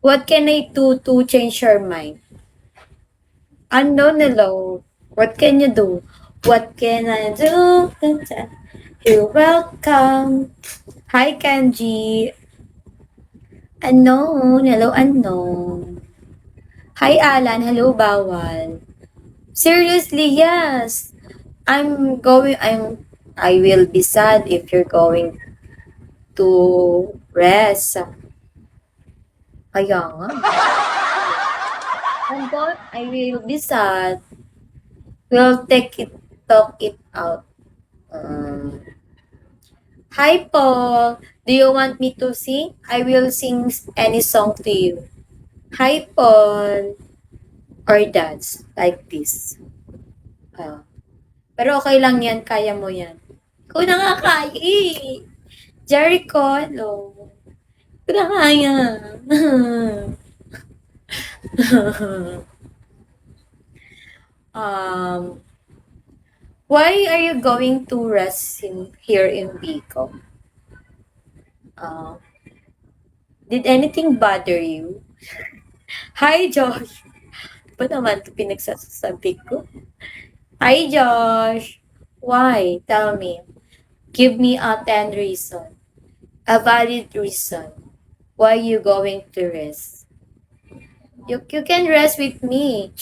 What can I do to change your mind? Unknown hello. What can you do? What can I do? You're welcome. Hi, Kanji. Unknown. Hello, unknown. Hi, Alan. Hello, Bawal. Seriously, yes. I will be sad if you're going to rest. Kaya nga. I will be sad. We'll talk it out. Um, Hi, Paul. Do you want me to sing? I will sing any song to you. Hi, Paul. Or dance. Like this. Ah. Pero okay lang yan. Kaya mo yan. Ikaw na nga kaya eh. Jericho, hello. Ikaw na kaya. um, why are you going to rest here in Bicol? Uh, did anything bother you? Hi, Josh. Ba naman ito pinagsasabi ko? Hi, Josh. Why? Tell me. Give me a 10 reason. A valid reason. Why you going to rest? You can rest with me.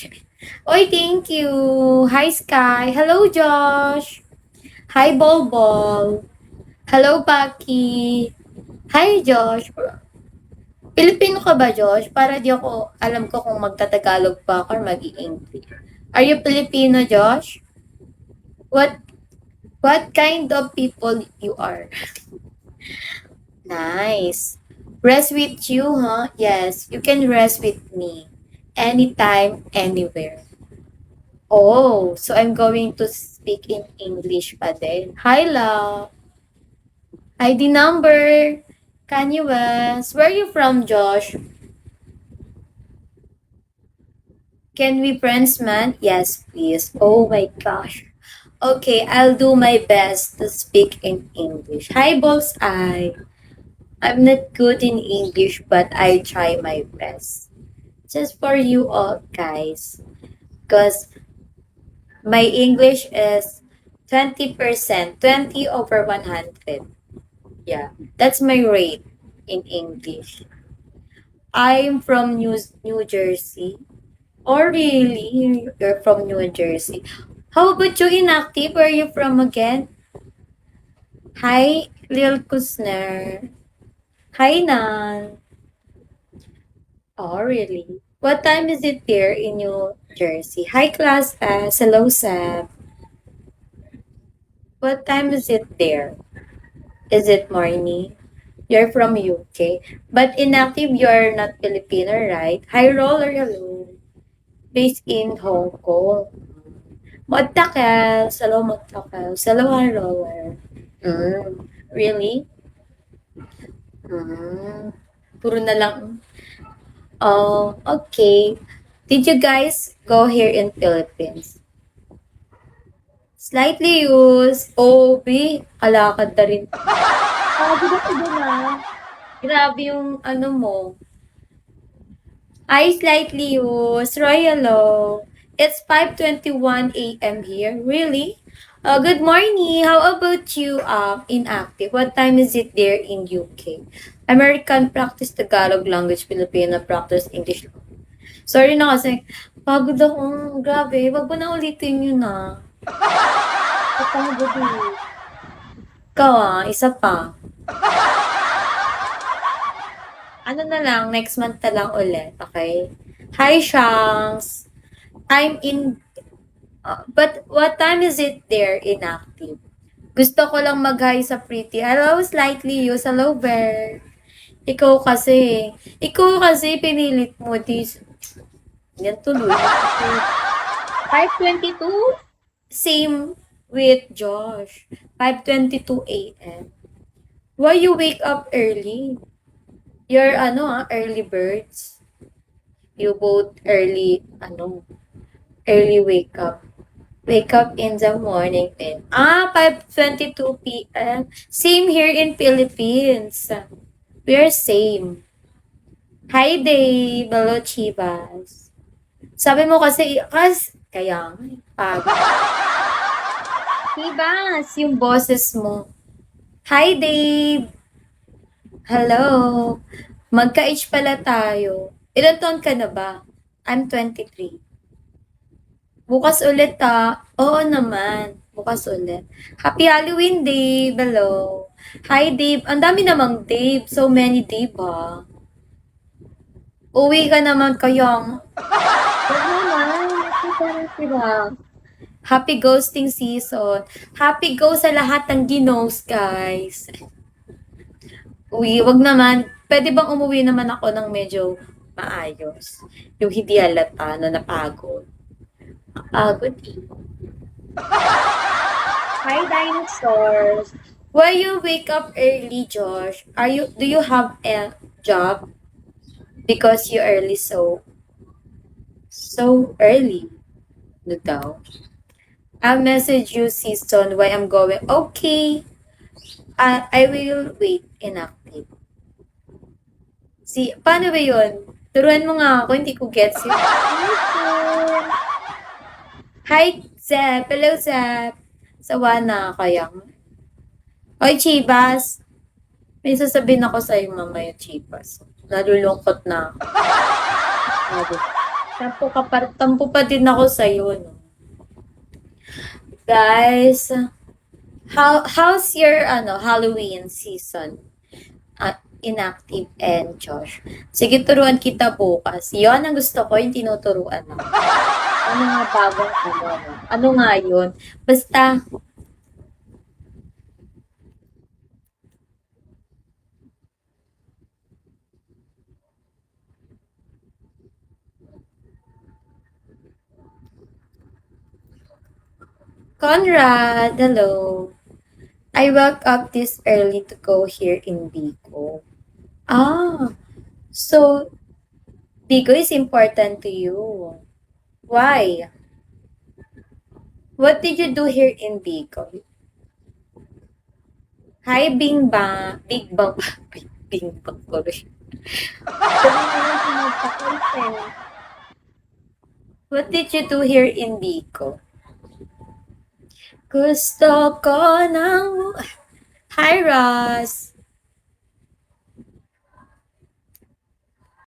Oy, thank you. Hi, Sky. Hello, Josh. Hi, Bol Bol. Hello, Paki. Hi, Josh. Pilipino ka ba, Josh? Para di ako alam ko kung magtatagalog pa ako or mag-i-English. Are you Filipino, Josh? What what kind of people you are? Nice. Rest with you, huh? Yes, you can rest with me. Anytime, anywhere. Oh, so I'm going to speak in English pa din. Hi, love. ID number. Kanye West. Where are you from, Josh? Can we friends, man? Yes, please. Oh my gosh. Okay, I'll do my best to speak in English. Hi, Bullseye. I'm not good in English, but I try my best. Just for you all guys. Because my English is 20%, 20 over 100. Yeah, that's my rate in English. I'm from New Jersey. Oh, really? You're from New Jersey. How about you, Inactive? Where are you from again? Hi, Lil Kusner. Hi, Nan. Oh, really? What time is it there in New Jersey? Hi, Class S. Hello, Sam. What time is it there? Is it morning? You're from UK. But Inactive, you're not Filipino, right? Hi, Roller. Hello. Based in Hong Kong. Magtakel. Hello, Magtakel. Hello, Roller. Really? Mm. Puro na lang. Oh, okay. Did you guys go here in Philippines? Slightly used. Oh, B. Alakad na rin. Sabi na ko na. Grabe yung ano mo. I slightly used. Royalo. It's 5:21 a.m. here. Really? Good morning. How about you, inactive? What time is it there in UK? American practice Tagalog language, Filipino practice English. Sorry na kasi, pagod ako. Grabe, wag mo na ulitin yun na. Napagod eh. Ikaw isa pa. Ano na lang, next month na lang ulit, okay? Hi, Shanks. I'm in, but what time is it there inactive? Gusto ko lang mag-hi sa pretty. Hello, slightly use. Hello, Bear. Ikaw kasi pinilit mo this. Yan tuloy. 5:22? Same with Josh. 5:22 a.m. Why you wake up early? You're early birds. You both early wake up. Wake up in the morning then. 5:22 p.m. Same here in Philippines. We're same. Hi, Dave. Hello, Chivas. Sabi mo kasi, kaya nga, pagod. Chivas, yung boses mo. Hi, Dave. Hello. Magka-age pala tayo. Ilan taon ka na ba? I'm 23. Bukas ulit Oo naman. Bukas ulit. Happy Halloween, Dave. Hello. Hi, Dave. Ang dami namang Dave. So many Dave, ha? Uwi ka naman kayang. Huwag naman. Nakita na sila. Happy ghosting season. Happy ghost sa lahat ng ginos, guys. Uwi, wag naman. Pwede bang umuwi naman ako ng medyo maayos? Yung hindi halata na napagod. Napagod eh. Hi, dinosaurs. Why you wake up early, Josh? Do you have a job? Because you early so early. No daw. I'll message you, season, why I'm going. Okay. I will wait inactive. Paano ba yun? Turuan mo nga ako, hindi ko gets it. Hi, Zep. Hello, Zep. Sawa na kayang. Hoy, Chibas. May sasabihin ako sa'yo mamaya, Chibas. Nalulungkot na ako. Tampo pa din ako sa'yo, no? Guys, how's your Halloween season? Inactive and Josh. Sige, turuan kita bukas. Yon ang gusto ko, yung tinuturuan ako. Ano nga bagong no? Ano nga yun? Basta, Conrad, hello. I woke up this early to go here in Bicol. Ah, so Bicol is important to you. Why? What did you do here in Bicol? Hi, Bing Bang. Big Bang. Bing Bang ko rin. What did you do here in Bicol? Gusto ko ng... Hi, Ross.